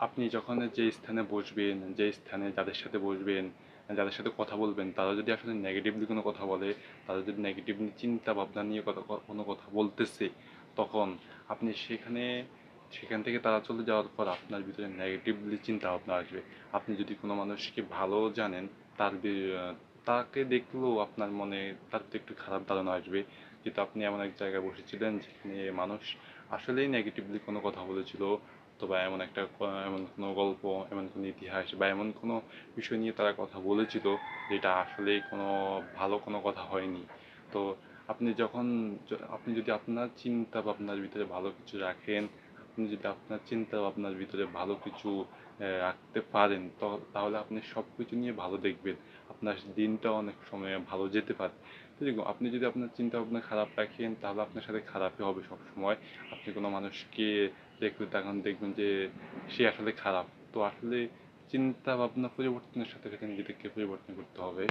আপনি যখন যে স্থানে বসবেন, যে স্থানে যাদের সাথে বসবেন, যাদের সাথে কথা বলবেন, তারা যদি আসলে নেগেটিভলি কোনো কথা বলে, তারা যদি নেগেটিভলি চিন্তা ভাবনা নিয়ে কোনো কথা বলতেছে, তখন আপনি সেখান থেকে তারা চলে যাওয়ার পর আপনার ভিতরে নেগেটিভলি চিন্তা ভাবনা আসবে। আপনি যদি কোনো মানুষকে ভালো জানেন, তার তাকে দেখলেও আপনার মনে তার তো একটু খারাপ ধারণা আসবে। কিন্তু আপনি এমন এক জায়গায় বসেছিলেন যেখানে মানুষ আসলেই নেগেটিভলি কোনো কথা বলেছিল, অথবা এমন কোনো গল্প, এমন কোনো ইতিহাস বা এমন কোনো বিষয় নিয়ে তারা কথা বলেছিল যেটা আসলেই কোনো ভালো কোনো কথা হয়নি। তো আপনি যদি আপনার চিন্তা ভাবনার ভিতরে ভালো কিছু রাখেন, আপনি যদি আপনার চিন্তা ভাবনার ভিতরে ভালো কিছু রাখতে পারেন, তাহলে আপনি সব কিছু নিয়ে ভালো দেখবেন। আপনার দিনটা অনেক সময় ভালো যেতে পারে। তো দেখুন, আপনি যদি আপনার চিন্তা ভাবনা খারাপ রাখেন, তাহলে আপনার সাথে খারাপই হবে সবসময়। আপনি কোনো মানুষকে দেখলে তখন দেখবেন যে সে আসলে খারাপ। তো আসলে চিন্তা ভাবনা পরিবর্তনের সাথে সাথে নিজেদেরকে পরিবর্তন করতে হবে।